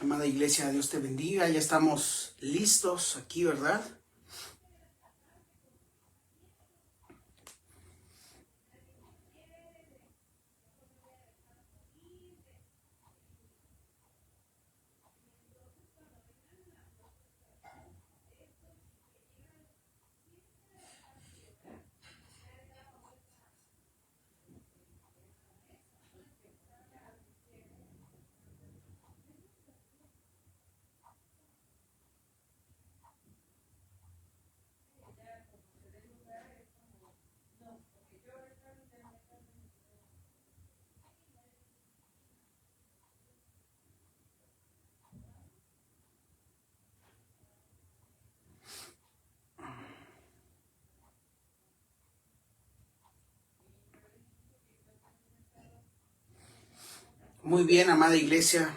Amada iglesia, Dios te bendiga. Ya estamos listos aquí, ¿verdad? Muy bien, amada iglesia.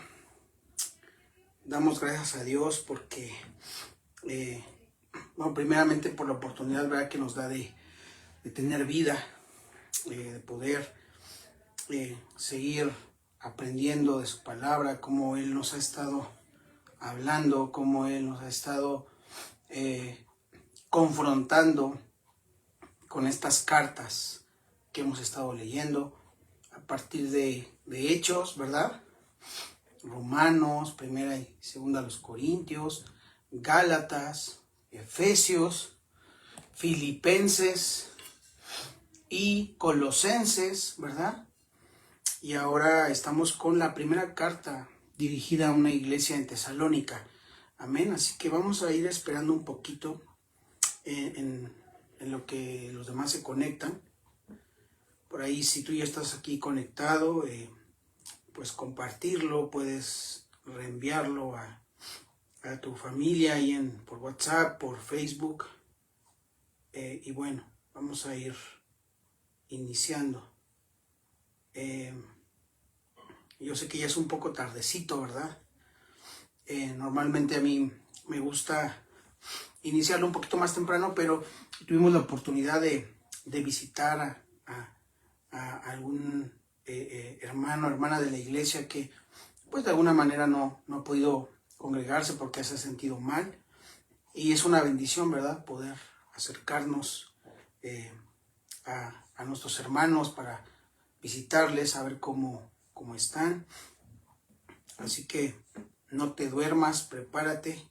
Damos gracias a Dios porque, bueno, primeramente por la oportunidad, ¿verdad?, que nos da de tener vida, de poder seguir aprendiendo de su palabra, cómo Él nos ha estado hablando, cómo Él nos ha estado confrontando con estas cartas que hemos estado leyendo a partir de Hechos, ¿verdad? Romanos, primera y segunda a los Corintios, Gálatas, Efesios, Filipenses y Colosenses, ¿verdad? Y ahora estamos con la primera carta dirigida a una iglesia en Tesalónica. Amén. Así que vamos a ir esperando un poquito en lo que los demás se conectan. Por ahí, si tú ya estás aquí conectado, pues compartirlo, puedes reenviarlo a tu familia ahí por WhatsApp, por Facebook. Y bueno, vamos a ir iniciando. Yo sé que ya es un poco tardecito, ¿verdad? Normalmente a mí me gusta iniciarlo un poquito más temprano, pero tuvimos la oportunidad de visitar a algún hermano, hermana de la iglesia que pues de alguna manera no ha podido congregarse porque se ha sentido mal, y es una bendición, ¿verdad?, poder acercarnos a nuestros hermanos para visitarles, saber cómo están. Así que no te duermas, prepárate,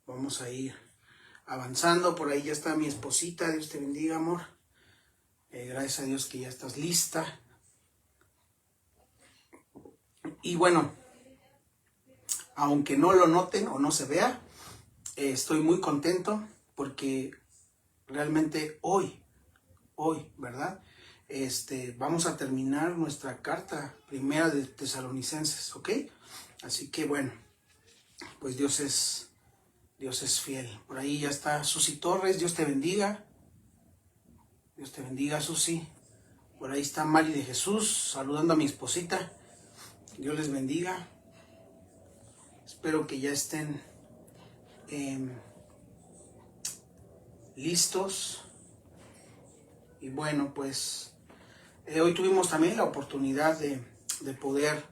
vamos a ir avanzando. Por ahí ya está mi esposita. Dios te bendiga, amor. Gracias a Dios que ya estás lista. Y bueno, aunque no lo noten o no se vea, estoy muy contento porque realmente hoy, ¿verdad?, vamos a terminar nuestra carta primera de Tesalonicenses, ¿ok? Así que bueno, pues Dios es fiel. Por ahí ya está Susi Torres. Dios te bendiga. Dios te bendiga, Susi. Por ahí está Mari de Jesús, saludando a mi esposita. Dios les bendiga. Espero que ya estén listos. Y bueno, pues hoy tuvimos también la oportunidad de poder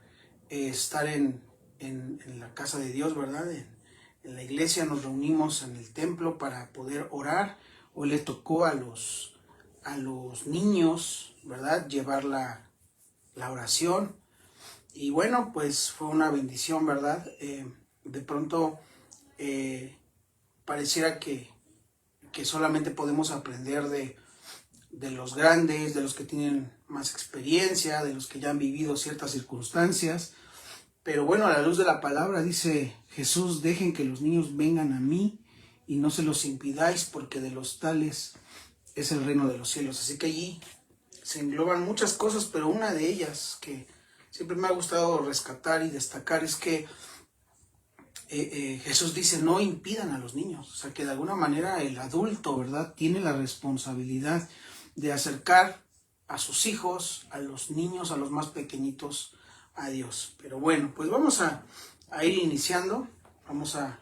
estar en la casa de Dios, ¿verdad? En la iglesia nos reunimos en el templo para poder orar. Hoy le tocó a los niños, ¿verdad?, llevar la oración. Y bueno, pues fue una bendición, ¿verdad? De pronto pareciera que solamente podemos aprender de los grandes, de los que tienen más experiencia, de los que ya han vivido ciertas circunstancias. Pero bueno, a la luz de la palabra dice Jesús: dejen que los niños vengan a mí y no se los impidáis, porque de los tales es el reino de los cielos. Así que allí se engloban muchas cosas, pero una de ellas que siempre me ha gustado rescatar y destacar es que Jesús dice: no impidan a los niños. O sea, que de alguna manera el adulto, ¿verdad?, tiene la responsabilidad de acercar a sus hijos, a los niños, a los más pequeñitos, a Dios. Pero bueno, pues vamos a ir iniciando. Vamos a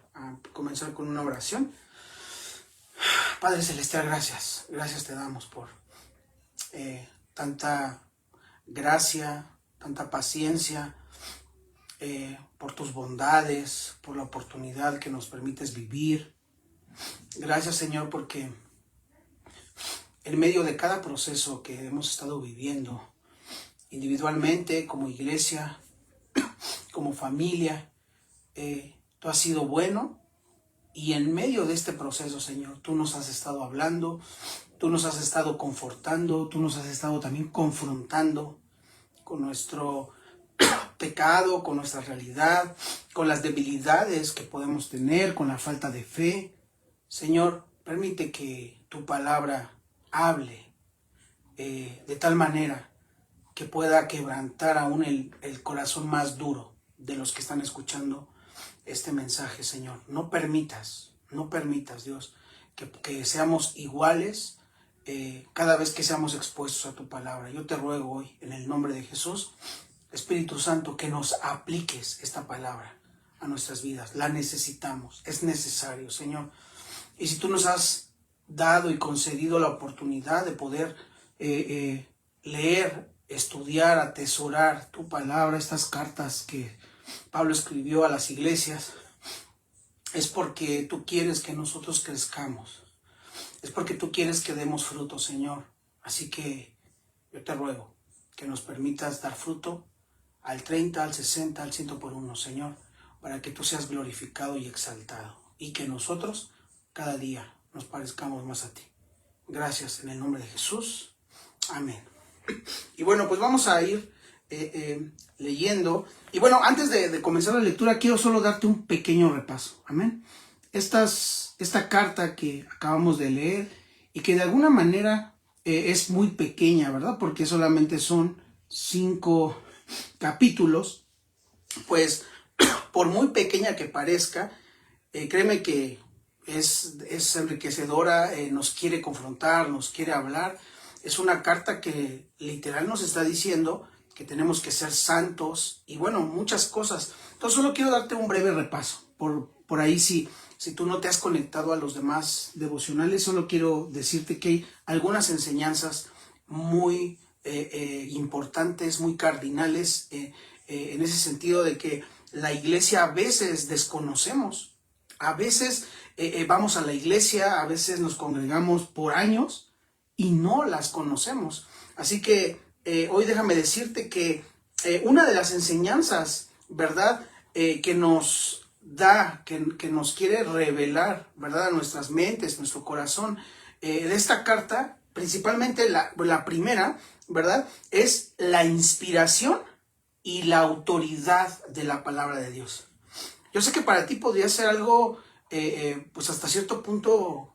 comenzar con una oración. Padre Celestial, gracias. Gracias te damos por tanta gracia, tanta paciencia, por tus bondades, por la oportunidad que nos permites vivir. Gracias, Señor, porque en medio de cada proceso que hemos estado viviendo, individualmente, como iglesia, como familia, tú has sido bueno, y en medio de este proceso, Señor, tú nos has estado hablando, tú nos has estado confortando, tú nos has estado también confrontando con nuestro pecado, con nuestra realidad, con las debilidades que podemos tener, con la falta de fe. Señor, permite que tu palabra hable de tal manera que pueda quebrantar aún el corazón más duro de los que están escuchando este mensaje, Señor. No permitas, Dios, que seamos iguales cada vez que seamos expuestos a tu palabra. Yo te ruego hoy, en el nombre de Jesús, Espíritu Santo, que nos apliques esta palabra a nuestras vidas. La necesitamos, es necesario, Señor. Y si tú nos has dado y concedido la oportunidad de poder leer, estudiar, atesorar tu palabra, estas cartas que Pablo escribió a las iglesias, es porque tú quieres que nosotros crezcamos, es porque tú quieres que demos fruto, Señor. Así que yo te ruego que nos permitas dar fruto al 30, al 60, al 100 por uno, Señor, para que tú seas glorificado y exaltado, y que nosotros cada día nos parezcamos más a ti. Gracias, en el nombre de Jesús. Amén. Y bueno, pues vamos a ir leyendo. Y bueno, antes de comenzar la lectura, quiero solo darte un pequeño repaso. Amén. Esta carta que acabamos de leer y que de alguna manera es muy pequeña, ¿verdad? Porque solamente son 5 capítulos. Pues por muy pequeña que parezca, créeme que es enriquecedora, nos quiere confrontar, nos quiere hablar. Es una carta que literal nos está diciendo que tenemos que ser santos y bueno, muchas cosas. Entonces solo quiero darte un breve repaso. Por ahí si tú no te has conectado a los demás devocionales, solo quiero decirte que hay algunas enseñanzas muy importantes, muy cardinales, en ese sentido de que la iglesia a veces desconocemos. A veces vamos a la iglesia, a veces nos congregamos por años y no las conocemos. Así que hoy déjame decirte que una de las enseñanzas, ¿verdad? Que nos da, que nos quiere revelar, ¿verdad? A nuestras mentes, nuestro corazón, de esta carta, principalmente la primera, ¿verdad? Es la inspiración y la autoridad de la palabra de Dios. Yo sé que para ti podría ser algo, pues hasta cierto punto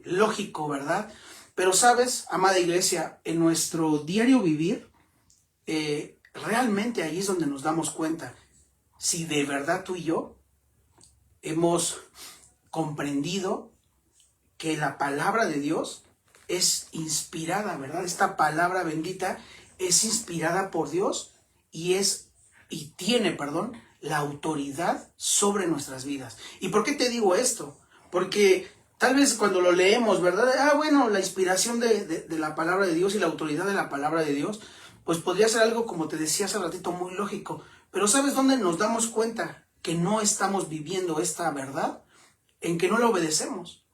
lógico, ¿verdad? Pero sabes, amada iglesia, en nuestro diario vivir, realmente ahí es donde nos damos cuenta si de verdad tú y yo hemos comprendido que la palabra de Dios es inspirada, ¿verdad? Esta palabra bendita es inspirada por Dios y tiene la autoridad sobre nuestras vidas. ¿Y por qué te digo esto? Porque tal vez cuando lo leemos, ¿verdad? Bueno, la inspiración de la palabra de Dios y la autoridad de la palabra de Dios, pues podría ser algo, como te decía hace ratito, muy lógico. Pero ¿sabes dónde nos damos cuenta que no estamos viviendo esta verdad? En que no la obedecemos,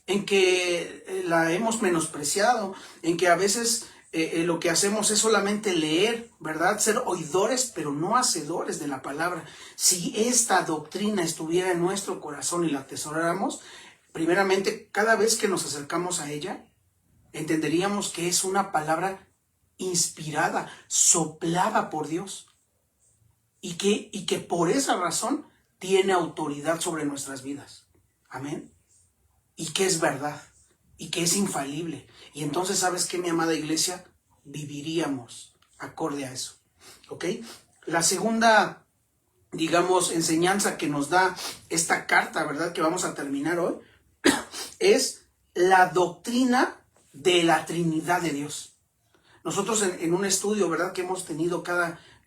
en que la hemos menospreciado, en que a veces lo que hacemos es solamente leer, ¿verdad? Ser oidores, pero no hacedores de la palabra. Si esta doctrina estuviera en nuestro corazón y la atesoráramos, primeramente, cada vez que nos acercamos a ella, entenderíamos que es una palabra inspirada, soplada por Dios, y que por esa razón tiene autoridad sobre nuestras vidas. Amén. Y que es verdad, y que es infalible. Y entonces, ¿sabes qué, mi amada iglesia? Viviríamos acorde a eso. ¿Ok? La segunda, digamos, enseñanza que nos da esta carta, ¿verdad? Que vamos a terminar hoy, es la doctrina de la Trinidad de Dios. Nosotros en un estudio, ¿verdad? Que hemos tenido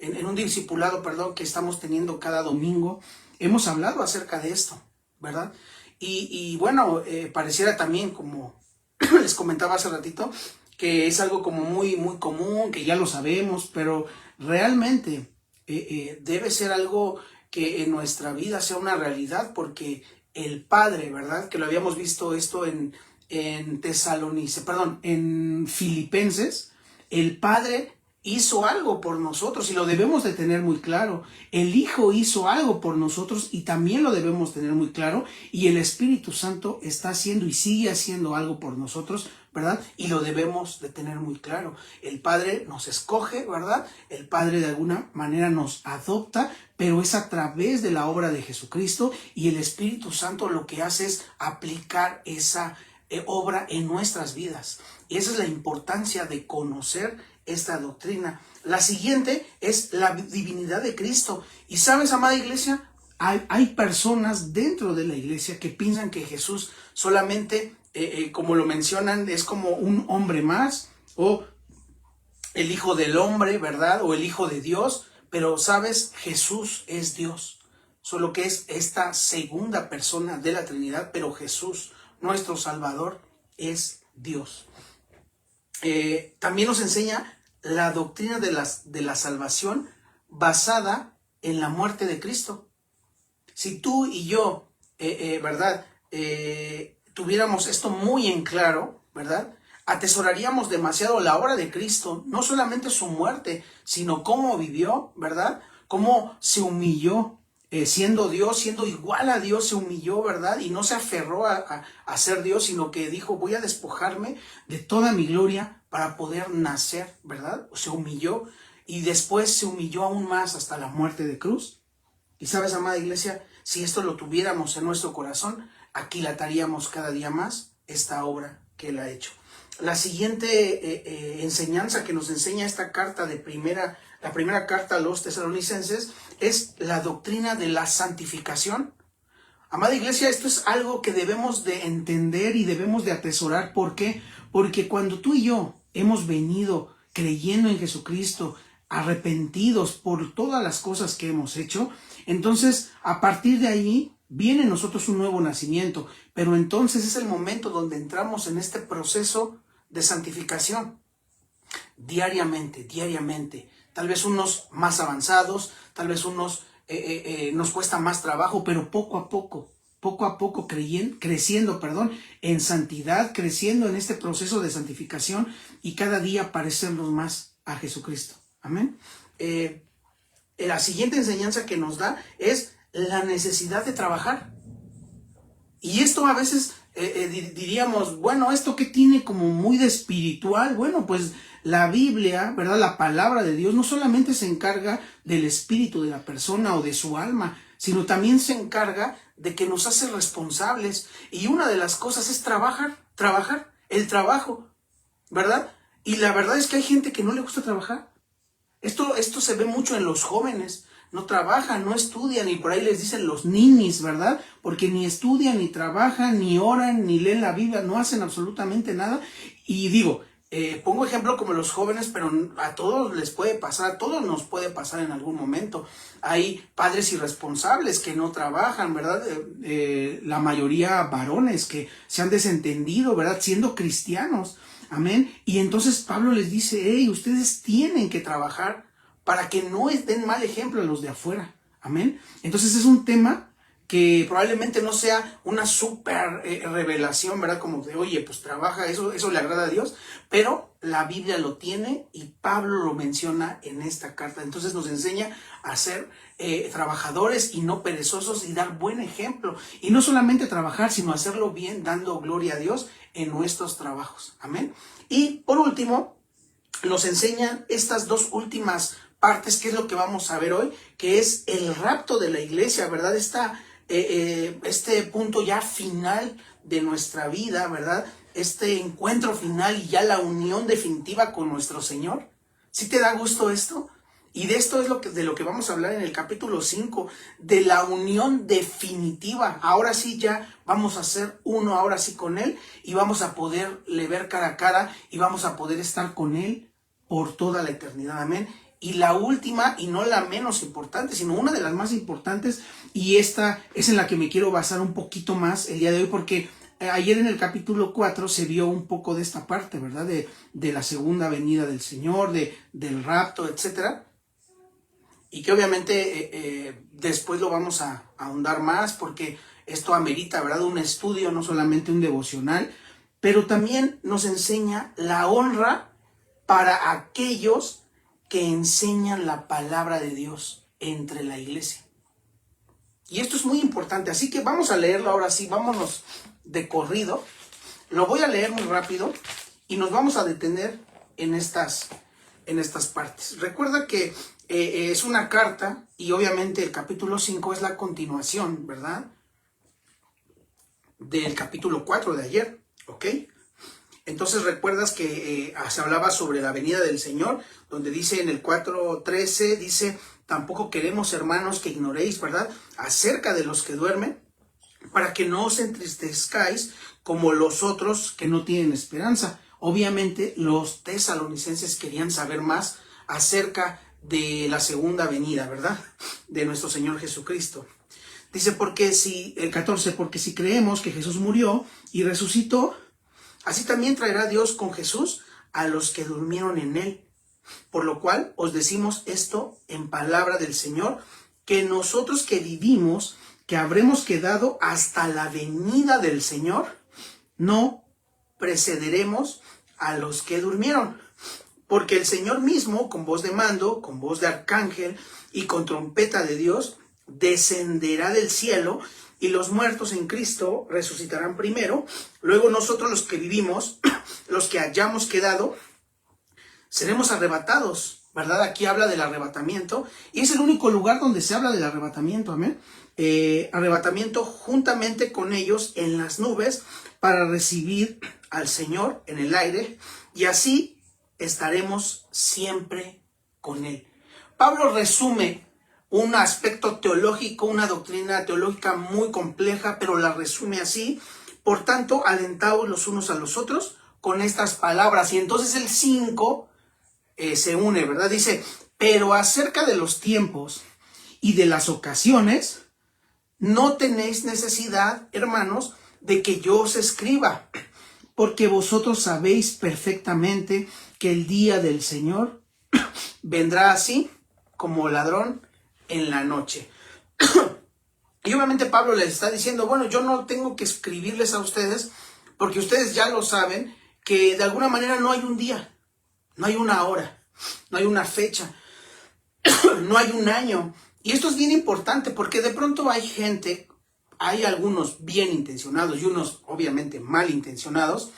en un discipulado, que estamos teniendo cada domingo, hemos hablado acerca de esto, ¿verdad? Y bueno, pareciera también, como les comentaba hace ratito, que es algo como muy, muy común, que ya lo sabemos, pero realmente debe ser algo que en nuestra vida sea una realidad, porque el Padre, ¿verdad? Que lo habíamos visto esto en en Filipenses, el Padre hizo algo por nosotros y lo debemos de tener muy claro. El Hijo hizo algo por nosotros y también lo debemos tener muy claro. Y el Espíritu Santo está haciendo y sigue haciendo algo por nosotros, ¿verdad? Y lo debemos de tener muy claro. El Padre nos escoge, ¿verdad? El Padre de alguna manera nos adopta, pero es a través de la obra de Jesucristo, y el Espíritu Santo lo que hace es aplicar esa obra en nuestras vidas. Y esa es la importancia de conocer esta doctrina. La siguiente es la divinidad de Cristo. Y sabes, amada iglesia, hay personas dentro de la iglesia que piensan que Jesús solamente, como lo mencionan, es como un hombre más, o el Hijo del Hombre, ¿verdad? O el Hijo de Dios. Pero sabes, Jesús es Dios, solo que es esta segunda persona de la Trinidad, pero Jesús, nuestro Salvador, es Dios. También nos enseña la doctrina de la salvación basada en la muerte de Cristo. Si tú y yo, ¿verdad? Tuviéramos esto muy en claro, ¿verdad? Atesoraríamos demasiado la obra de Cristo, no solamente su muerte, sino cómo vivió, ¿verdad? Cómo se humilló, siendo Dios, siendo igual a Dios, se humilló, ¿verdad? Y no se aferró a ser Dios, sino que dijo, voy a despojarme de toda mi gloria para poder nacer, ¿verdad? Se humilló y después se humilló aún más hasta la muerte de cruz. Y sabes, amada iglesia, si esto lo tuviéramos en nuestro corazón, aquilataríamos cada día más esta obra que Él ha hecho. La siguiente enseñanza que nos enseña esta carta la primera carta a los tesalonicenses, es la doctrina de la santificación. Amada iglesia, esto es algo que debemos de entender y debemos de atesorar. ¿Por qué? Porque cuando tú y yo hemos venido creyendo en Jesucristo, arrepentidos por todas las cosas que hemos hecho, entonces a partir de ahí viene en nosotros un nuevo nacimiento, pero entonces es el momento donde entramos en este proceso de santificación diariamente, tal vez unos más avanzados, tal vez unos nos cuesta más trabajo, pero poco a poco creciendo en santidad, creciendo en este proceso de santificación y cada día parecernos más a Jesucristo. Amén. La siguiente enseñanza que nos da es la necesidad de trabajar. Y esto a veces diríamos, bueno, ¿esto qué tiene como muy de espiritual? Bueno, pues la Biblia, ¿verdad? La palabra de Dios no solamente se encarga del espíritu de la persona o de su alma, sino también se encarga de que nos hace responsables. Y una de las cosas es trabajar, el trabajo, ¿verdad? Y la verdad es que hay gente que no le gusta trabajar. Esto se ve mucho en los jóvenes. No trabajan, no estudian, y por ahí les dicen los ninis, ¿verdad? Porque ni estudian, ni trabajan, ni oran, ni leen la Biblia, no hacen absolutamente nada. Y digo, pongo ejemplo como los jóvenes, pero a todos les puede pasar, a todos nos puede pasar en algún momento. Hay padres irresponsables que no trabajan, ¿verdad? La mayoría varones que se han desentendido, ¿verdad? Siendo cristianos, amén. Y entonces Pablo les dice, hey, ustedes tienen que trabajar para que no den mal ejemplo a los de afuera. Amén. Entonces es un tema que probablemente no sea una súper revelación, ¿verdad? Como de, oye, pues trabaja, eso le agrada a Dios, pero la Biblia lo tiene y Pablo lo menciona en esta carta. Entonces nos enseña a ser trabajadores y no perezosos y dar buen ejemplo. Y no solamente trabajar, sino hacerlo bien, dando gloria a Dios en nuestros trabajos. Amén. Y por último, nos enseñan estas dos últimas partes, que es lo que vamos a ver hoy, que es el rapto de la iglesia, ¿verdad? Este punto ya final de nuestra vida, ¿verdad? Este encuentro final y ya la unión definitiva con nuestro Señor. ¿Sí te da gusto esto? Y de esto es de lo que vamos a hablar en el capítulo 5, de la unión definitiva. Ahora sí ya vamos a ser uno, ahora sí con Él, y vamos a poderle ver cara a cara y vamos a poder estar con Él por toda la eternidad. Amén. Y la última, y no la menos importante, sino una de las más importantes, y esta es en la que me quiero basar un poquito más el día de hoy, porque ayer en el capítulo 4 se vio un poco de esta parte, ¿verdad? De la segunda venida del Señor, del rapto, etc. y que obviamente después lo vamos a ahondar más, porque esto amerita, ¿verdad?, un estudio, no solamente un devocional, pero también nos enseña la honra para aquellos que enseñan la palabra de Dios entre la iglesia. Y esto es muy importante, así que vamos a leerlo ahora sí, vámonos de corrido. Lo voy a leer muy rápido y nos vamos a detener en estas partes. Recuerda que es una carta y obviamente el capítulo 5 es la continuación, ¿verdad?, del capítulo 4 de ayer, ¿ok? Entonces recuerdas que se hablaba sobre la venida del Señor, donde dice en el 4:13, dice, tampoco queremos, hermanos, que ignoréis, ¿verdad?, acerca de los que duermen, para que no os entristezcáis como los otros que no tienen esperanza. Obviamente los tesalonicenses querían saber más acerca de la segunda venida, ¿verdad?, de nuestro Señor Jesucristo. Dice, el 14, porque si creemos que Jesús murió y resucitó, así también traerá Dios con Jesús a los que durmieron en él. Por lo cual os decimos esto en palabra del Señor, que nosotros que vivimos, que habremos quedado hasta la venida del Señor, no precederemos a los que durmieron. Porque el Señor mismo, con voz de mando, con voz de arcángel y con trompeta de Dios, descenderá del cielo, y los muertos en Cristo resucitarán primero. Luego nosotros los que vivimos, los que hayamos quedado, seremos arrebatados, ¿verdad? Aquí habla del arrebatamiento, y es el único lugar donde se habla del arrebatamiento, amén. Arrebatamiento juntamente con ellos en las nubes para recibir al Señor en el aire, y así estaremos siempre con Él. Pablo resume un aspecto teológico, una doctrina teológica muy compleja, pero la resume así. Por tanto, alentaos los unos a los otros con estas palabras. Y entonces el 5 se une, ¿verdad? Dice, pero acerca de los tiempos y de las ocasiones, no tenéis necesidad, hermanos, de que yo os escriba, porque vosotros sabéis perfectamente que el día del Señor vendrá así como ladrón en la noche. Y obviamente Pablo les está diciendo, bueno, yo no tengo que escribirles a ustedes, porque ustedes ya lo saben, que de alguna manera no hay un día, no hay una hora, no hay una fecha, no hay un año. Y esto es bien importante, porque de pronto hay gente, hay algunos bien intencionados y unos obviamente mal intencionados,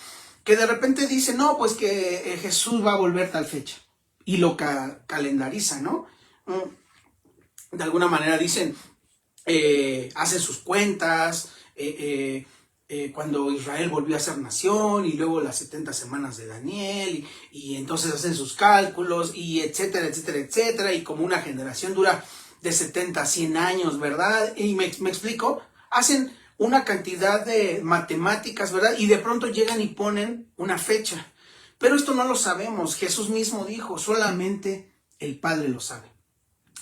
que de repente dicen, no, pues que Jesús va a volver tal fecha, y lo calendariza, ¿no? De alguna manera dicen, hacen sus cuentas, cuando Israel volvió a ser nación, y luego las 70 semanas de Daniel, y entonces hacen sus cálculos, y etcétera, etcétera, etcétera, y como una generación dura de 70 a 100 años, ¿verdad? Y me explico, hacen una cantidad de matemáticas, ¿verdad? Y de pronto llegan y ponen una fecha. Pero esto no lo sabemos. Jesús mismo dijo, solamente el Padre lo sabe.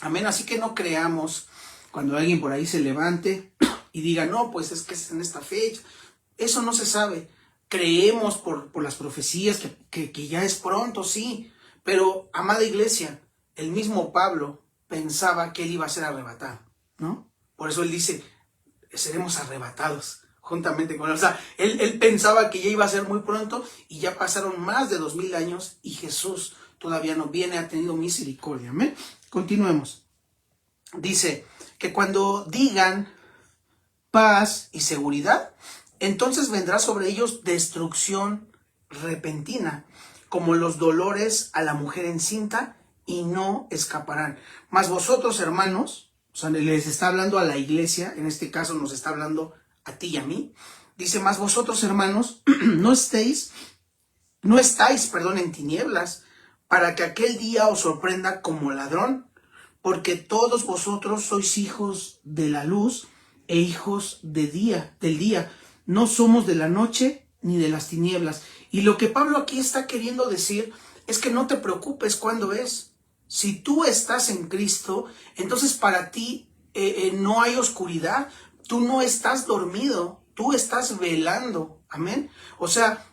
Amén. Así que no creamos cuando alguien por ahí se levante y diga, no, pues es que es en esta fecha. Eso no se sabe. Creemos por las profecías que ya es pronto, sí. Pero, amada iglesia, el mismo Pablo pensaba que él iba a ser arrebatado, ¿no? Por eso él dice, seremos arrebatados juntamente con él. O sea, él pensaba que ya iba a ser muy pronto, y ya pasaron más de 2000 años y Jesús todavía no viene, ha tenido misericordia. Amén. Continuemos. Dice que cuando digan paz y seguridad, entonces vendrá sobre ellos destrucción repentina, como los dolores a la mujer encinta, y no escaparán. Mas vosotros, hermanos, o sea, les está hablando a la iglesia, en este caso nos está hablando a ti y a mí. Dice, mas vosotros, hermanos, no estáis, en tinieblas, para que aquel día os sorprenda como ladrón, porque todos vosotros sois hijos de la luz e hijos del día. No somos de la noche ni de las tinieblas. Y lo que Pablo aquí está queriendo decir es que no te preocupes cuándo es. Si tú estás en Cristo, entonces para ti no hay oscuridad. Tú no estás dormido, tú estás velando. Amén. O sea,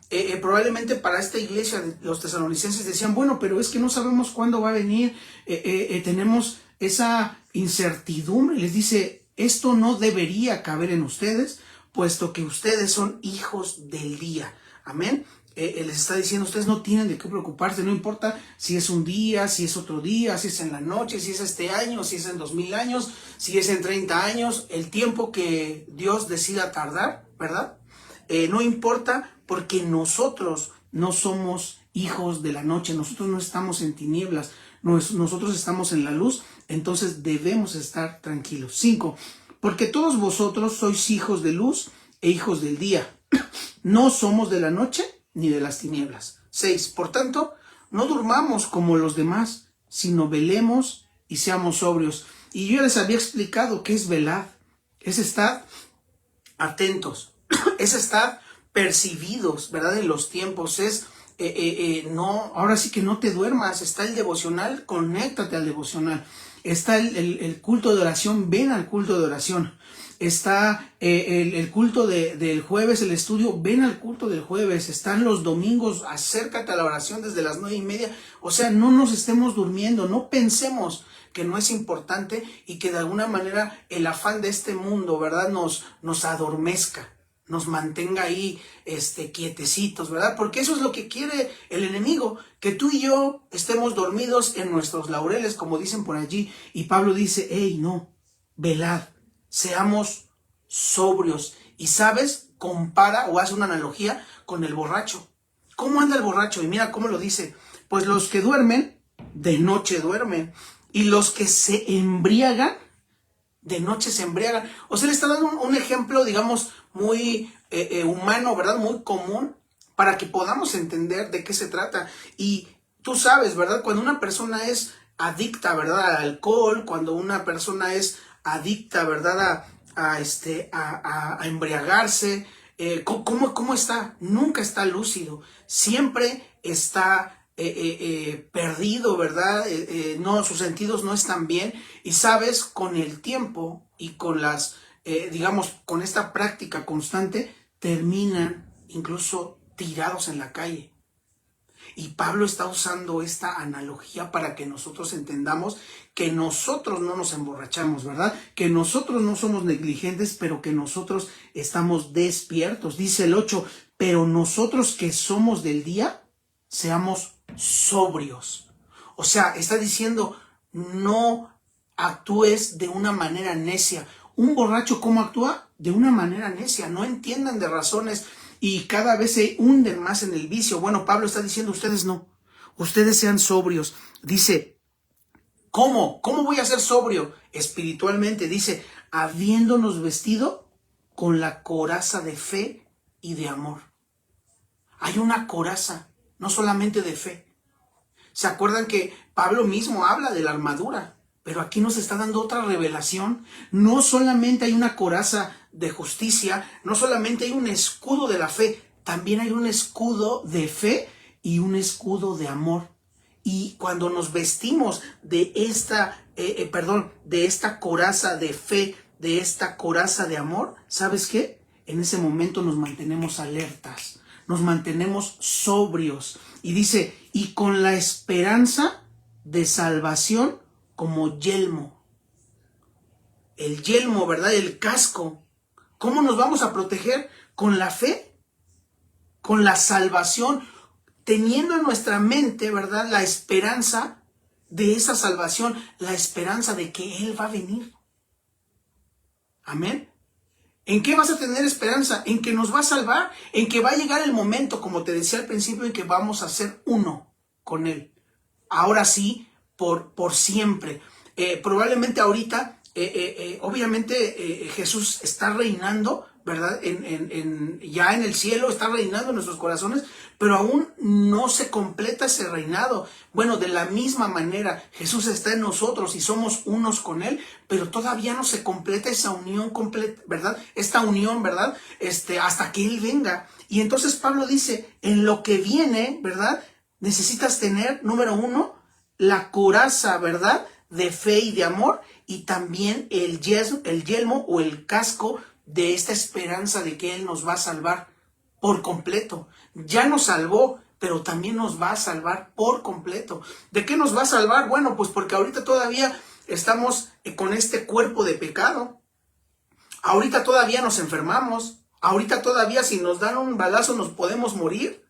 probablemente para esta iglesia los tesalonicenses decían, bueno, pero es que no sabemos cuándo va a venir. Tenemos esa incertidumbre. Les dice, esto no debería caber en ustedes, puesto que ustedes son hijos del día. Amén. Les está diciendo, ustedes no tienen de qué preocuparse, no importa si es un día, si es otro día, si es en la noche, si es este año, si es en 2000 años, si es en 30 años, el tiempo que Dios decida tardar, ¿verdad? No importa, porque nosotros no somos hijos de la noche, nosotros no estamos en tinieblas, nosotros estamos en la luz, entonces debemos estar tranquilos. 5. Porque todos vosotros sois hijos de luz e hijos del día. No somos de la noche ni de las tinieblas. 6. Por tanto, no durmamos como los demás, sino velemos y seamos sobrios. Y yo ya les había explicado qué es velar. Es estar atentos, es estar percibidos, ¿verdad? En los tiempos, es no, ahora sí que no te duermas. Está el devocional, conéctate al devocional. Está el culto de oración, ven al culto de oración. Está el culto del jueves, el estudio, ven al culto del jueves. Están los domingos, acércate a la oración desde las 9:30. O sea, no nos estemos durmiendo, no pensemos que no es importante y que de alguna manera el afán de este mundo, ¿verdad? Nos adormezca, nos mantenga ahí quietecitos, ¿verdad? Porque eso es lo que quiere el enemigo, que tú y yo estemos dormidos en nuestros laureles, como dicen por allí. Y Pablo dice, hey, no, velad, seamos sobrios. Y sabes, compara o hace una analogía con el borracho. ¿Cómo anda el borracho? Y mira cómo lo dice. Pues los que duermen, de noche duermen. Y los que se embriagan, de noche se embriagan. O sea, le está dando un ejemplo, digamos, muy humano, ¿verdad? Muy común, para que podamos entender de qué se trata. Y tú sabes, ¿verdad? Cuando una persona es adicta, ¿verdad? Al alcohol, cuando una persona es adicta, ¿verdad? A embriagarse, ¿cómo está? Nunca está lúcido. Siempre está perdido, ¿verdad? No, sus sentidos no están bien. Y sabes, con el tiempo y con las, digamos, con esta práctica constante, terminan incluso tirados en la calle. Y Pablo está usando esta analogía para que nosotros entendamos que nosotros no nos emborrachamos, ¿verdad? Que nosotros no somos negligentes, pero que nosotros estamos despiertos. Dice el 8, pero nosotros que somos del día, seamos sobrios. O sea, está diciendo, no actúes de una manera necia. Un borracho, ¿cómo actúa? De una manera necia. No entiendan de razones y cada vez se hunden más en el vicio. Bueno, Pablo está diciendo, ustedes no. Ustedes sean sobrios. Dice, ¿cómo? ¿Cómo voy a ser sobrio? Espiritualmente, dice, habiéndonos vestido con la coraza de fe y de amor. Hay una coraza, no solamente de fe. ¿Se acuerdan que Pablo mismo habla de la armadura? Pero aquí nos está dando otra revelación. No solamente hay una coraza de justicia, no solamente hay un escudo de la fe, también hay un escudo de fe y un escudo de amor. Y cuando nos vestimos de esta, de esta coraza de fe, de esta coraza de amor, ¿sabes qué? En ese momento nos mantenemos alertas, nos mantenemos sobrios. Y dice, y con la esperanza de salvación como yelmo. El yelmo, ¿verdad? El casco. ¿Cómo nos vamos a proteger? Con la fe, con la salvación, teniendo en nuestra mente, ¿verdad? La esperanza de esa salvación, la esperanza de que Él va a venir. Amén. ¿En qué vas a tener esperanza? En que nos va a salvar, en que va a llegar el momento, como te decía al principio, en que vamos a ser uno con Él. Ahora sí, por siempre. Probablemente ahorita, obviamente Jesús está reinando, ¿verdad? Ya en el cielo está reinando en nuestros corazones, pero aún no se completa ese reinado. Bueno, de la misma manera, Jesús está en nosotros y somos unos con Él, pero todavía no se completa esa unión completa, ¿verdad? Esta unión, ¿verdad? Hasta que Él venga. Y entonces Pablo dice, en lo que viene, ¿verdad? Necesitas tener, número 1, la coraza, ¿verdad? De fe y de amor, y también el yelmo o el casco de esta esperanza de que Él nos va a salvar por completo. Ya nos salvó, pero también nos va a salvar por completo. ¿De qué nos va a salvar? Bueno, pues porque ahorita todavía estamos con este cuerpo de pecado. Ahorita todavía nos enfermamos. Ahorita todavía si nos dan un balazo nos podemos morir,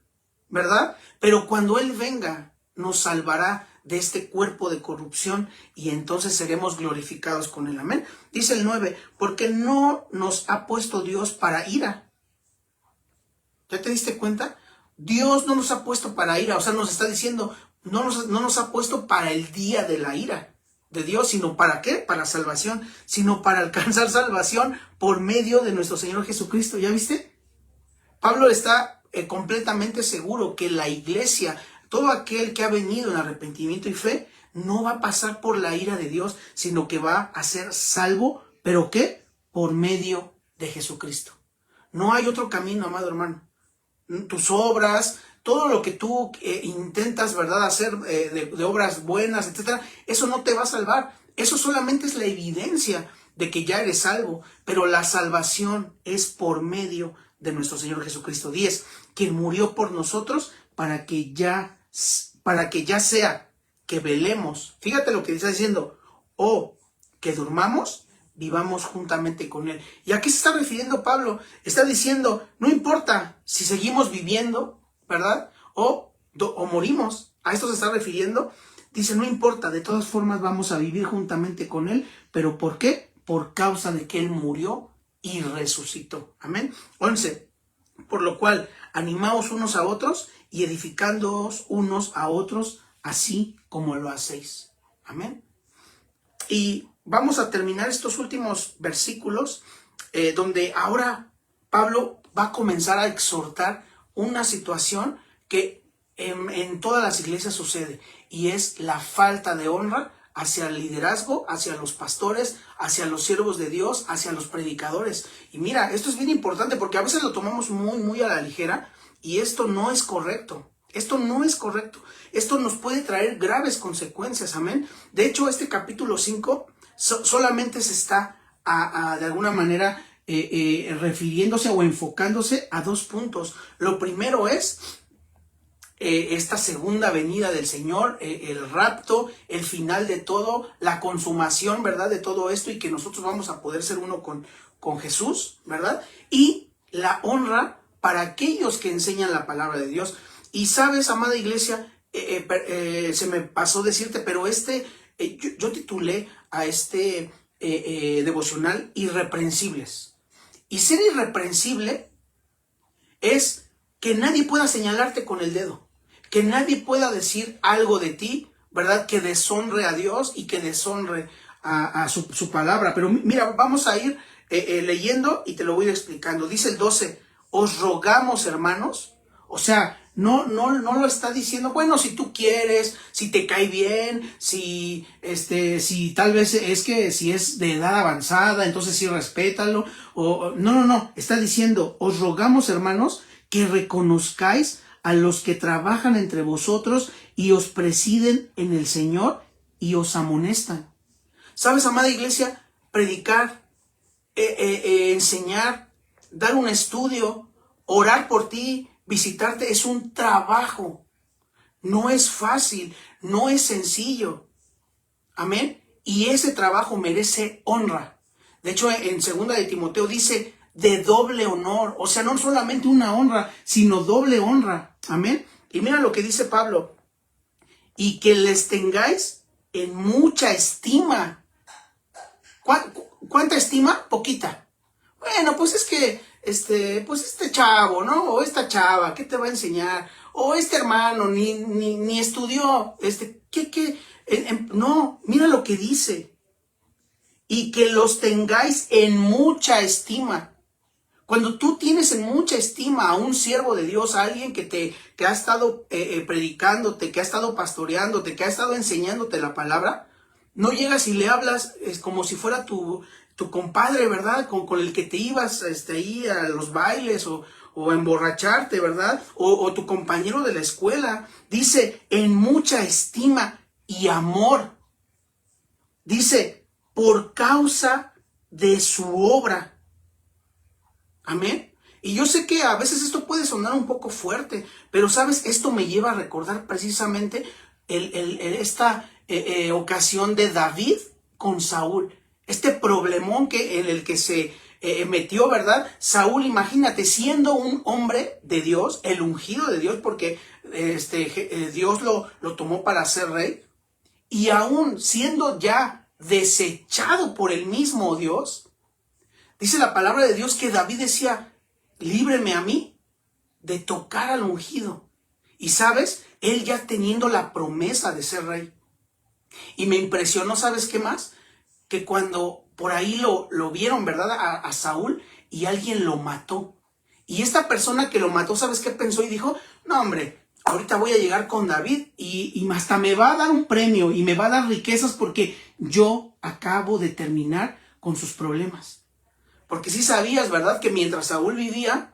¿verdad? Pero cuando Él venga, nos salvará de este cuerpo de corrupción y entonces seremos glorificados con Él. Amén. Dice el 9, porque no nos ha puesto Dios para ira. ¿Ya te diste cuenta? Dios no nos ha puesto para ira, o sea, nos está diciendo, no nos ha puesto para el día de la ira de Dios, sino ¿para qué? Para salvación, sino para alcanzar salvación por medio de nuestro Señor Jesucristo. ¿Ya viste? Pablo está completamente seguro que la iglesia, todo aquel que ha venido en arrepentimiento y fe, no va a pasar por la ira de Dios, sino que va a ser salvo, ¿pero qué? Por medio de Jesucristo. No hay otro camino, amado hermano. Tus obras, todo lo que tú intentas, ¿verdad?, hacer de obras buenas, etcétera, eso no te va a salvar. Eso solamente es la evidencia de que ya eres salvo, pero la salvación es por medio de nuestro Señor Jesucristo. 10, quien murió por nosotros para que ya sea que velemos, fíjate lo que está diciendo, o que durmamos, vivamos juntamente con Él. ¿Y a qué se está refiriendo Pablo? Está diciendo, no importa si seguimos viviendo, ¿verdad? O morimos. A esto se está refiriendo. Dice, no importa, de todas formas vamos a vivir juntamente con Él. ¿Pero por qué? Por causa de que Él murió y resucitó. Amén. 11. Por lo cual, animaos unos a otros y edificándoos unos a otros, así como lo hacéis. Amén. Y vamos a terminar estos últimos versículos donde ahora Pablo va a comenzar a exhortar una situación que en todas las iglesias sucede, y es la falta de honra hacia el liderazgo, hacia los pastores, hacia los siervos de Dios, hacia los predicadores. Y mira, esto es bien importante porque a veces lo tomamos muy a la ligera y esto no es correcto. Esto no es correcto. Esto nos puede traer graves consecuencias, amén. De hecho, este capítulo 5 solamente se está de alguna manera refiriéndose o enfocándose a 2 puntos. Lo primero es esta segunda venida del Señor, el rapto, el final de todo, la consumación, ¿verdad?, de todo esto, y que nosotros vamos a poder ser uno con Jesús, ¿verdad? Y la honra para aquellos que enseñan la palabra de Dios. Y sabes, amada iglesia, se me pasó decirte, pero yo titulé a este devocional Irreprensibles. Y ser irreprensible es que nadie pueda señalarte con el dedo, que nadie pueda decir algo de ti, ¿verdad?, que deshonre a Dios y que deshonre a su palabra. Pero mira, vamos a ir leyendo y te lo voy explicando. Dice el 12, os rogamos, hermanos, o sea, no lo está diciendo, bueno, si tú quieres, si te cae bien, si tal vez es que si es de edad avanzada, entonces sí respétalo, no, está diciendo, os rogamos, hermanos, que reconozcáis a los que trabajan entre vosotros y os presiden en el Señor y os amonestan. ¿Sabes, amada iglesia? Predicar, enseñar, dar un estudio, orar por ti, visitarte, es un trabajo. No es fácil, no es sencillo. Amén. Y ese trabajo merece honra. De hecho, en 2 de Timoteo dice de doble honor. O sea, no solamente una honra, sino doble honra. Amén. Y mira lo que dice Pablo. Y que les tengáis en mucha estima. ¿Cuánta estima? Poquita. Bueno, pues es que este chavo, ¿no? O esta chava, ¿qué te va a enseñar? O este hermano ni estudió, no, mira lo que dice. Y que los tengáis en mucha estima. Cuando tú tienes en mucha estima a un siervo de Dios, a alguien que ha estado predicándote, que ha estado pastoreándote, que ha estado enseñándote la palabra, no llegas y le hablas como si fuera tu compadre, ¿verdad? Con el que te ibas ahí a los bailes o a emborracharte, ¿verdad? O tu compañero de la escuela. Dice, en mucha estima y amor. Dice, por causa de su obra. Amén. Y yo sé que a veces esto puede sonar un poco fuerte, pero sabes, esto me lleva a recordar precisamente esta ocasión de David con Saúl. Este problemón en el que se metió, ¿verdad? Saúl, imagínate, siendo un hombre de Dios, el ungido de Dios, porque Dios lo tomó para ser rey, y aún siendo ya desechado por el mismo Dios, dice la palabra de Dios que David decía, líbreme a mí de tocar al ungido. Y sabes, él ya teniendo la promesa de ser rey. Y me impresionó, ¿sabes qué más? Que cuando por ahí lo vieron, ¿verdad? A Saúl, y alguien lo mató. Y esta persona que lo mató, ¿sabes qué pensó? Y dijo, no hombre, ahorita voy a llegar con David y hasta me va a dar un premio y me va a dar riquezas porque yo acabo de terminar con sus problemas. Porque sí sabías, ¿verdad? Que mientras Saúl vivía,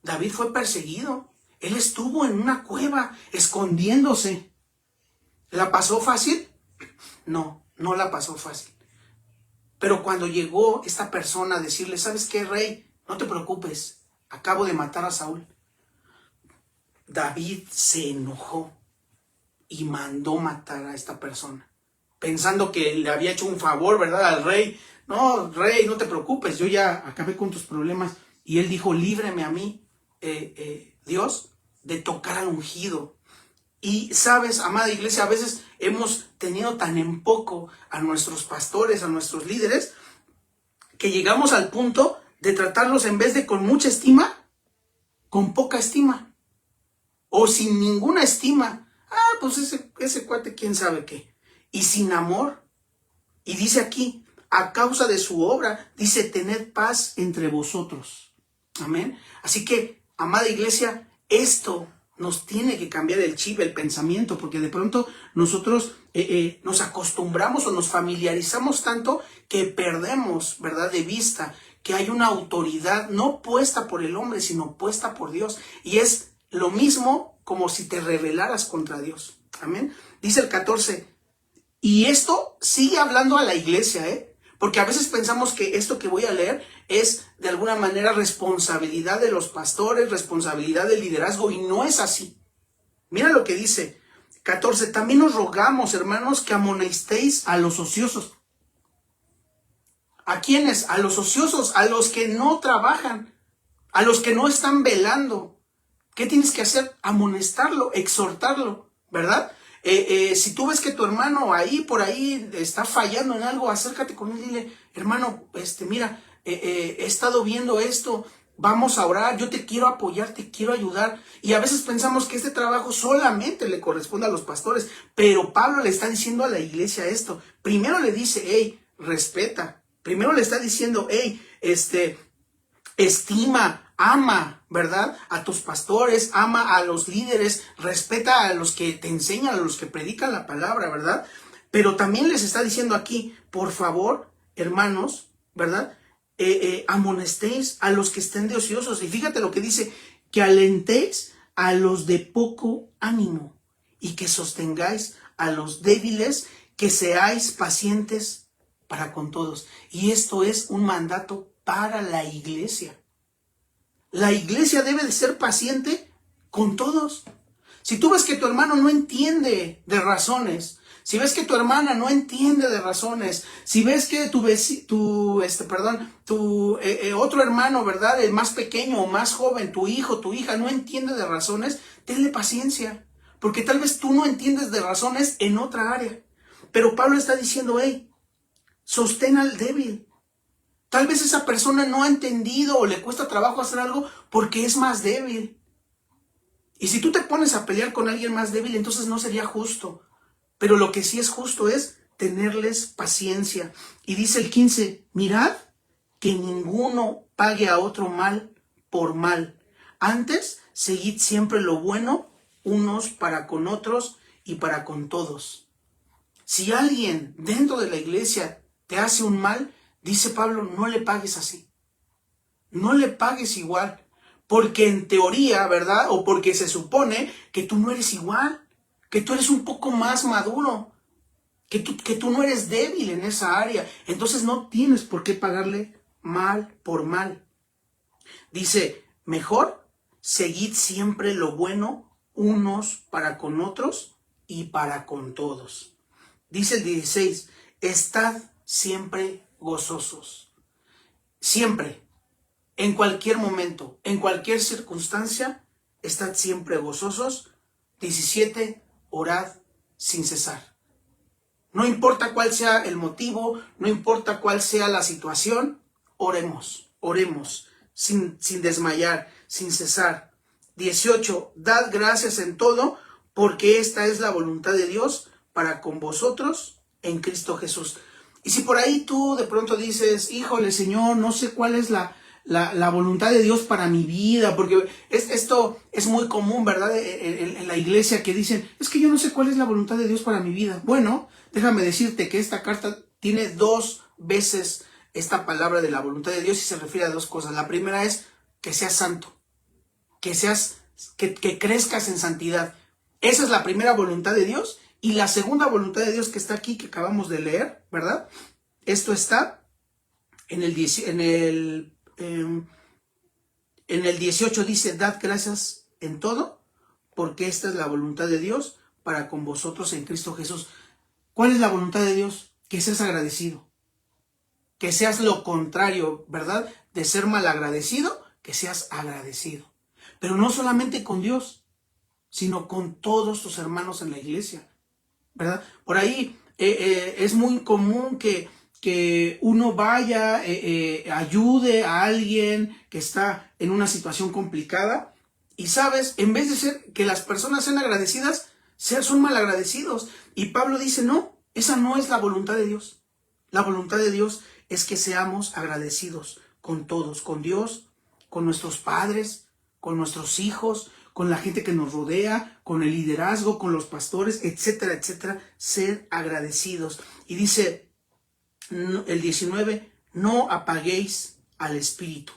David fue perseguido. Él estuvo en una cueva escondiéndose. ¿La pasó fácil? No, no la pasó fácil. Pero cuando llegó esta persona a decirle, ¿sabes qué, rey? No te preocupes, acabo de matar a Saúl. David se enojó y mandó matar a esta persona, pensando que le había hecho un favor, ¿verdad? Al rey. No, rey, no te preocupes, yo ya acabé con tus problemas. Y él dijo, líbreme a mí, Dios, de tocar al ungido. Y sabes, amada iglesia, a veces hemos tenido tan en poco a nuestros pastores, a nuestros líderes, que llegamos al punto de tratarlos en vez de con mucha estima, con poca estima. O sin ninguna estima. Ah, pues ese cuate quién sabe qué. Y sin amor. Y dice aquí, a causa de su obra, dice, tened paz entre vosotros. Amén. Así que, amada iglesia, esto nos tiene que cambiar el chip, el pensamiento, porque de pronto nosotros nos acostumbramos o nos familiarizamos tanto que perdemos, ¿verdad?, de vista que hay una autoridad no puesta por el hombre, sino puesta por Dios. Y es lo mismo como si te rebelaras contra Dios. Amén. Dice el 14, y esto sigue hablando a la iglesia, porque a veces pensamos que esto que voy a leer es de alguna manera responsabilidad de los pastores, responsabilidad del liderazgo, y no es así. Mira lo que dice 14, también os rogamos, hermanos, que amonestéis a los ociosos. ¿A quiénes? A los ociosos, a los que no trabajan, a los que no están velando. ¿Qué tienes que hacer? Amonestarlo, exhortarlo, ¿verdad? Si tú ves que tu hermano por ahí está fallando en algo, acércate con él y dile, hermano, mira, he estado viendo esto, vamos a orar, yo te quiero apoyar, te quiero ayudar. Y a veces pensamos que este trabajo solamente le corresponde a los pastores, pero Pablo le está diciendo a la iglesia esto. Primero le dice, hey, respeta. Primero le está diciendo, hey, estima, ama, ¿verdad? A tus pastores, ama a los líderes, respeta a los que te enseñan, a los que predican la palabra, ¿verdad? Pero también les está diciendo aquí, por favor, hermanos, ¿verdad? Amonestéis a los que estén de ociosos. Y fíjate lo que dice, que alentéis a los de poco ánimo y que sostengáis a los débiles, que seáis pacientes para con todos. Y esto es un mandato para la iglesia. La iglesia debe de ser paciente con todos. Si tú ves que tu hermano no entiende de razones, si ves que tu hermana no entiende de razones, si ves que otro hermano, ¿verdad?, el más pequeño o más joven, tu hijo, tu hija, no entiende de razones, tenle paciencia, porque tal vez tú no entiendes de razones en otra área. Pero Pablo está diciendo, hey, sostén al débil. Tal vez esa persona no ha entendido o le cuesta trabajo hacer algo porque es más débil. Y si tú te pones a pelear con alguien más débil, entonces no sería justo. Pero lo que sí es justo es tenerles paciencia. Y dice el 15, mirad que ninguno pague a otro mal por mal. Antes, seguid siempre lo bueno, unos para con otros y para con todos. Si alguien dentro de la iglesia te hace un mal, dice Pablo, no le pagues así. No le pagues igual. Porque en teoría, ¿verdad? O porque se supone que tú no eres igual. Que tú eres un poco más maduro. Que tú no eres débil en esa área. Entonces no tienes por qué pagarle mal por mal. Dice, mejor seguid siempre lo bueno unos para con otros y para con todos. Dice el 16, estad siempre gozosos. Siempre, en cualquier momento, en cualquier circunstancia, estad siempre gozosos. 17, orad sin cesar. No importa cuál sea el motivo, no importa cuál sea la situación, oremos sin desmayar, sin cesar. 18, dad gracias en todo, porque esta es la voluntad de Dios para con vosotros en Cristo Jesús. Y si por ahí tú de pronto dices, híjole Señor, no sé cuál es la voluntad de Dios para mi vida, porque esto es muy común, ¿verdad? En la iglesia que dicen, es que yo no sé cuál es la voluntad de Dios para mi vida. Bueno, déjame decirte que esta carta tiene 2 veces esta palabra de la voluntad de Dios y se refiere a 2 cosas. La primera es que seas santo, que crezcas en santidad. Esa es la primera voluntad de Dios. Y la segunda voluntad de Dios que está aquí, que acabamos de leer, ¿verdad? Esto está en el 18, dice, dad gracias en todo, porque esta es la voluntad de Dios para con vosotros en Cristo Jesús. ¿Cuál es la voluntad de Dios? Que seas agradecido. Que seas lo contrario, ¿verdad? De ser malagradecido, que seas agradecido. Pero no solamente con Dios, sino con todos tus hermanos en la iglesia, ¿verdad? Por ahí es muy común que uno vaya, ayude a alguien que está en una situación complicada y, ¿sabes? En vez de ser que las personas sean agradecidas, son malagradecidos. Y Pablo dice, no, esa no es la voluntad de Dios. La voluntad de Dios es que seamos agradecidos con todos, con Dios, con nuestros padres, con nuestros hijos, con la gente que nos rodea, con el liderazgo, con los pastores, etcétera, etcétera, ser agradecidos. Y dice el 19, no apaguéis al espíritu.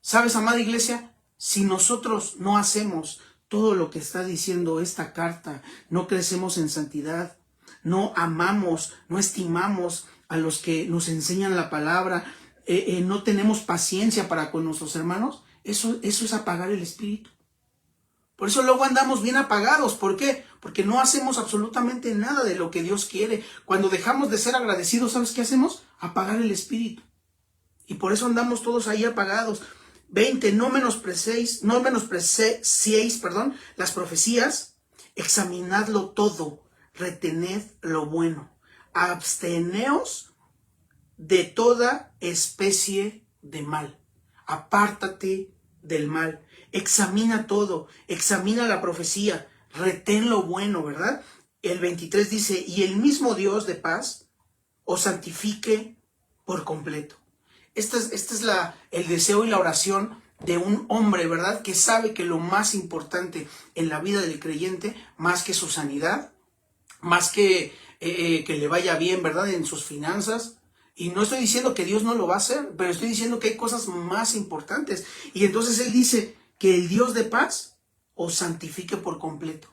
¿Sabes, amada iglesia? Si nosotros no hacemos todo lo que está diciendo esta carta, no crecemos en santidad, no amamos, no estimamos a los que nos enseñan la palabra, no tenemos paciencia para con nuestros hermanos, eso es apagar el espíritu. Por eso luego andamos bien apagados. ¿Por qué? Porque no hacemos absolutamente nada de lo que Dios quiere. Cuando dejamos de ser agradecidos, ¿sabes qué hacemos? Apagar el espíritu. Y por eso andamos todos ahí apagados. 20, no menospreciéis, las profecías, examinadlo todo, retened lo bueno, absteneos de toda especie de mal, apártate del mal, examina todo, examina la profecía, retén lo bueno, ¿verdad? El 23 dice, y el mismo Dios de paz os santifique por completo. Este es el deseo y la oración de un hombre, ¿verdad? Que sabe que lo más importante en la vida del creyente, más que su sanidad, más que le vaya bien, ¿verdad? En sus finanzas. Y no estoy diciendo que Dios no lo va a hacer, pero estoy diciendo que hay cosas más importantes. Y entonces Él dice que el Dios de paz os santifique por completo.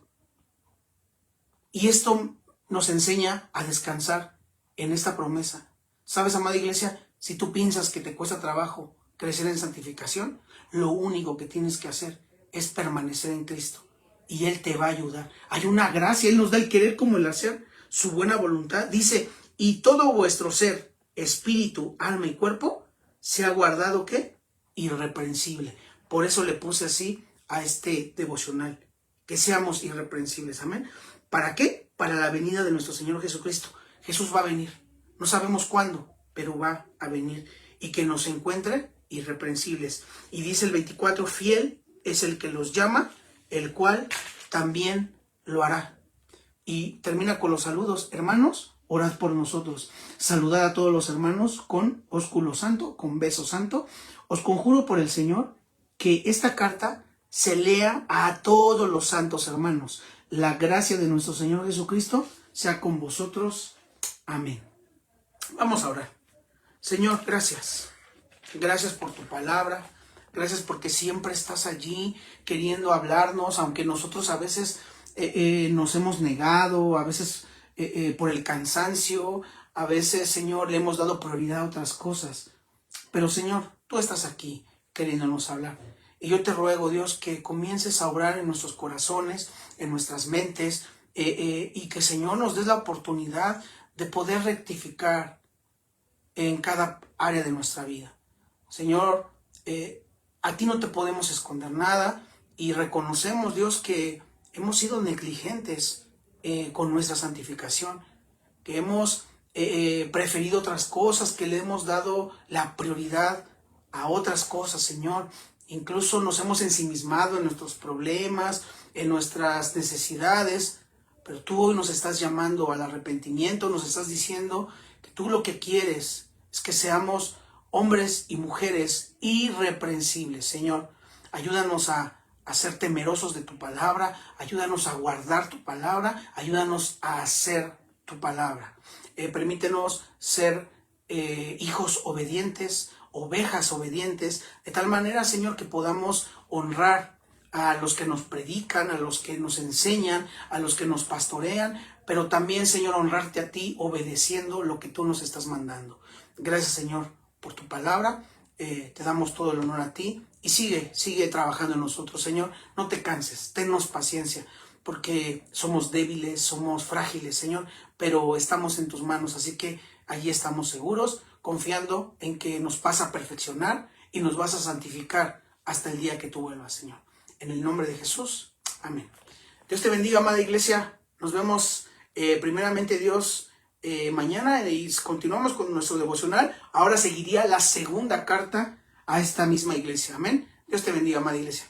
Y esto nos enseña a descansar en esta promesa. ¿Sabes, amada iglesia? Si tú piensas que te cuesta trabajo crecer en santificación, lo único que tienes que hacer es permanecer en Cristo. Y Él te va a ayudar. Hay una gracia, Él nos da el querer como el hacer, su buena voluntad. Dice, y todo vuestro ser, espíritu, alma y cuerpo, sea guardado, ¿qué? Irreprensible. Por eso le puse así a este devocional. Que seamos irreprensibles, amén. ¿Para qué? Para la venida de nuestro Señor Jesucristo. Jesús va a venir. No sabemos cuándo, pero va a venir. Y que nos encuentre irreprensibles. Y dice el 24, fiel es el que los llama, el cual también lo hará. Y termina con los saludos. Hermanos, orad por nosotros. Saludad a todos los hermanos con ósculo santo, con beso santo. Os conjuro por el Señor que esta carta se lea a todos los santos hermanos. La gracia de nuestro Señor Jesucristo sea con vosotros. Amén. Vamos a orar. Señor, gracias. Gracias por tu palabra. Gracias porque siempre estás allí queriendo hablarnos, aunque nosotros a veces nos hemos negado, a veces por el cansancio, a veces, Señor, le hemos dado prioridad a otras cosas. Pero, Señor, tú estás aquí queriéndonos hablar. Y yo te ruego, Dios, que comiences a obrar en nuestros corazones, en nuestras mentes, y que, Señor, nos des la oportunidad de poder rectificar en cada área de nuestra vida. Señor, a ti no te podemos esconder nada y reconocemos, Dios, que hemos sido negligentes con nuestra santificación, que hemos preferido otras cosas, que le hemos dado la prioridad a otras cosas, Señor. Incluso nos hemos ensimismado en nuestros problemas, en nuestras necesidades, pero tú hoy nos estás llamando al arrepentimiento, nos estás diciendo que tú lo que quieres es que seamos hombres y mujeres irreprensibles, Señor. Ayúdanos a ser temerosos de tu palabra, ayúdanos a guardar tu palabra, ayúdanos a hacer tu palabra. Permítenos ser hijos obedientes, ovejas obedientes, de tal manera, Señor, que podamos honrar a los que nos predican, a los que nos enseñan, a los que nos pastorean, pero también, Señor, honrarte a ti obedeciendo lo que tú nos estás mandando. Gracias, Señor, por tu palabra. Te damos todo el honor a ti y sigue trabajando en nosotros, Señor. No te canses, tennos paciencia, porque somos débiles, somos frágiles, Señor, pero estamos en tus manos, así que allí estamos seguros, confiando en que nos vas a perfeccionar y nos vas a santificar hasta el día que tú vuelvas, Señor. En el nombre de Jesús, amén. Dios te bendiga, amada iglesia. Nos vemos primeramente, Dios, mañana y continuamos con nuestro devocional. Ahora seguiría la segunda carta a esta misma iglesia. Amén. Dios te bendiga, amada iglesia.